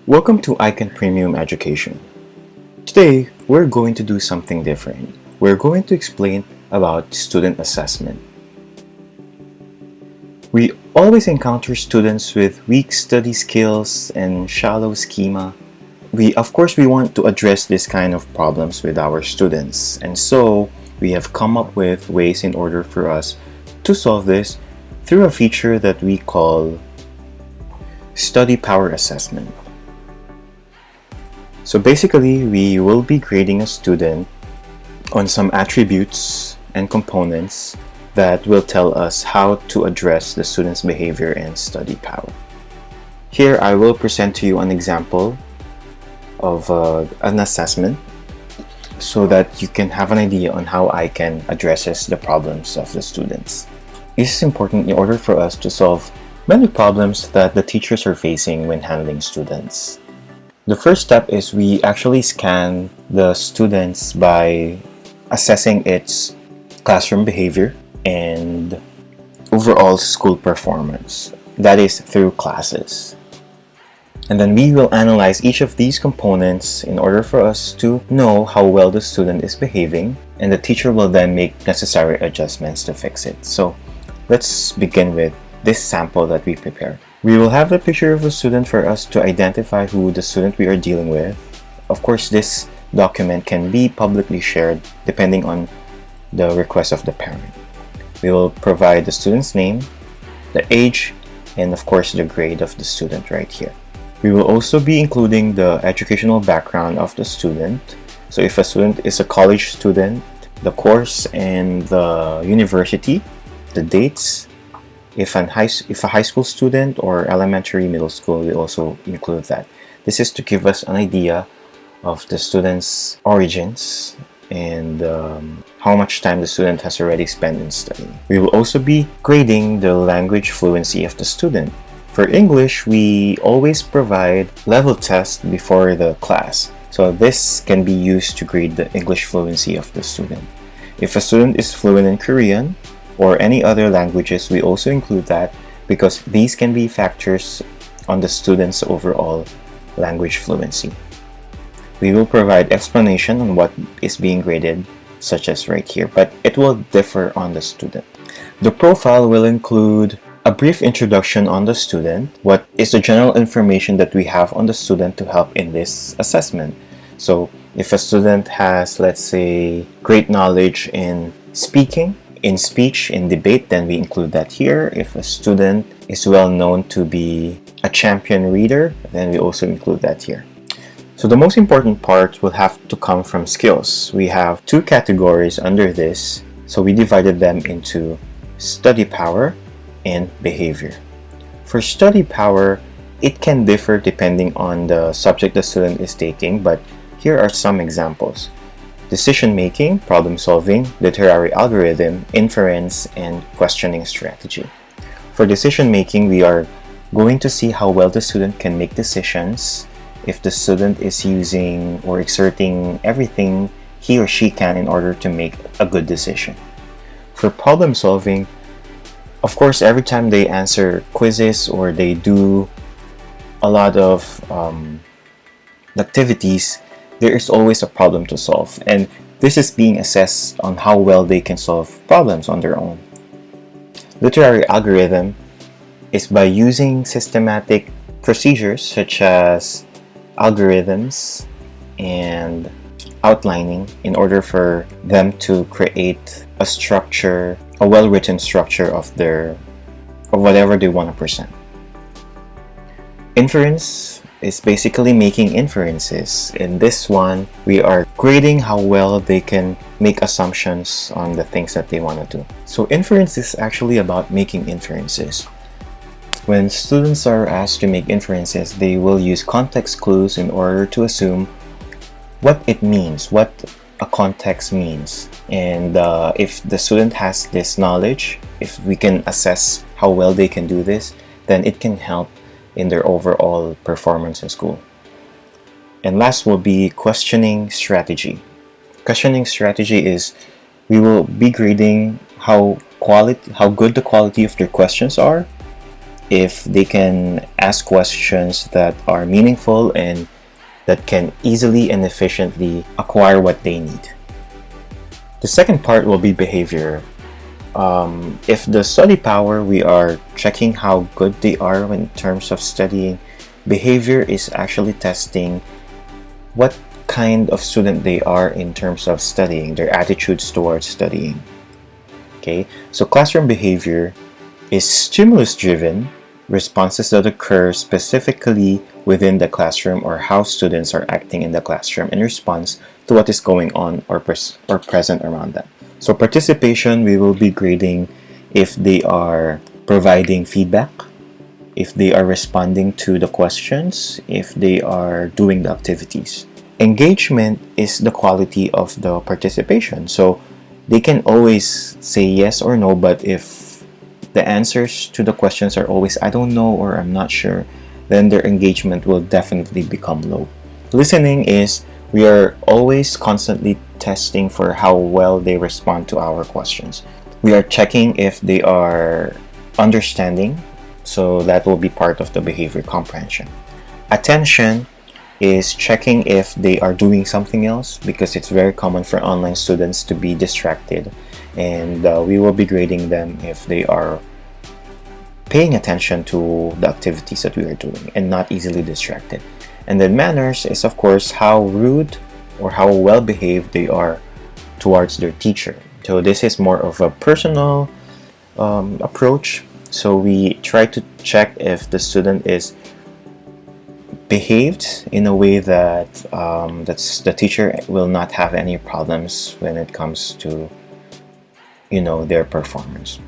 Welcome to ICAN Premium Education. Today, we're going to do something different. We're going to explain about student assessment. We always encounter students with weak study skills and shallow schema. Of course, we want to address this kind of problems with our students, and so we have come up with ways in order for us to solve this through a feature that we call study power assessment. So basically, we will be grading a student on some attributes and components that will tell us how to address the student's behavior and study power. Here, I will present to you an example of an assessment so that you can have an idea on how ICAN addresses the problems of the students. This is important in order for us to solve many problems that the teachers are facing when handling students. The first step is we actually scan the students by assessing its classroom behavior and overall school performance. That is through classes. And then we will analyze each of these components in order for us to know how well the student is behaving, and the teacher will then make necessary adjustments to fix it. So let's begin with this sample that we prepared. We will have the picture of a student for us to identify who the student we are dealing with. Of course, this document can be publicly shared depending on the request of the parent. We will provide the student's name, the age, and of course the grade of the student right here. We will also be including the educational background of the student. So if a student is a college student, the course and the university, the dates. If a high school student or elementary, middle school, we also include that. This is to give us an idea of the student's origins and how much time the student has already spent in studying. We will also be grading the language fluency of the student. For English, we always provide level tests before the class. So this can be used to grade the English fluency of the student. If a student is fluent in Korean, or any other languages, we also include that because these can be factors on the student's overall language fluency. We will provide explanation on what is being graded, such as right here, but it will differ on the student. The profile will include a brief introduction on the student, what is the general information that we have on the student to help in this assessment. So if a student has, let's say, great knowledge in speaking, in speech, in debate, then we include that here. If a student is well known to be a champion reader, then we also include that here. So the most important part will have to come from skills. We have two categories under this, so we divided them into study power and behavior. For study power, it can differ depending on the subject the student is taking, but here are some examples. Decision-making, problem-solving, literary algorithm, inference, and questioning strategy. For decision-making, we are going to see how well the student can make decisions, if the student is using or exerting everything he or she can in order to make a good decision. For problem-solving, of course, every time they answer quizzes or they do a lot of activities, there is always a problem to solve, and this is being assessed on how well they can solve problems on their own. Literary algorithm is by using systematic procedures such as algorithms and outlining in order for them to create a structure, a well-written structure of whatever they want to present. Inference is basically making inferences. In this one, we are grading how well they can make assumptions on the things that they want to do. So inference is actually about making inferences. When students are asked to make inferences, they will use context clues in order to assume what it means, what a context means. And if the student has this knowledge, if we can assess how well they can do this, then it can help in their overall performance in school. And last will be questioning strategy. Questioning strategy is we will be grading how good the quality of their questions are, if they can ask questions that are meaningful and that can easily and efficiently acquire what they need. The second part will be behavior. If the study power, we are checking how good they are in terms of studying. Behavior is actually testing what kind of student they are in terms of studying, their attitudes towards studying. Okay, so classroom behavior is stimulus-driven responses that occur specifically within the classroom, or how students are acting in the classroom in response to what is going on or present around them. So participation, we will be grading if they are providing feedback, if they are responding to the questions, if they are doing the activities. Engagement is the quality of the participation. So they can always say yes or no, but if the answers to the questions are always I don't know or I'm not sure, then their engagement will definitely become low. Listening is we are always constantly testing for how well they respond to our questions. We are checking if they are understanding, so that will be part of the behavior comprehension. Attention is checking if they are doing something else, because it's very common for online students to be distracted, and we will be grading them if they are paying attention to the activities that we are doing and not easily distracted. And then manners is, of course, how rude or how well behaved they are towards their teacher. So this is more of a personal approach. So we try to check if the student is behaved in a way that the teacher will not have any problems when it comes to their performance.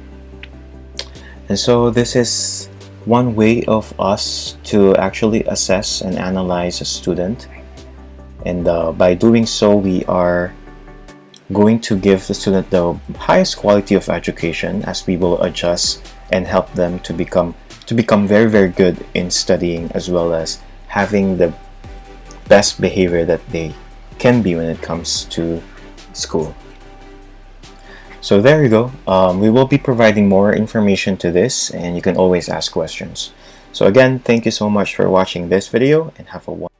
And so this is one way of us to actually assess and analyze a student, and by doing so we are going to give the student the highest quality of education, as we will adjust and help them to become very, very good in studying, as well as having the best behavior that they can be when it comes to school. So there you go. We will be providing more information to this, and you can always ask questions. So again, thank you so much for watching this video, and have a wonderful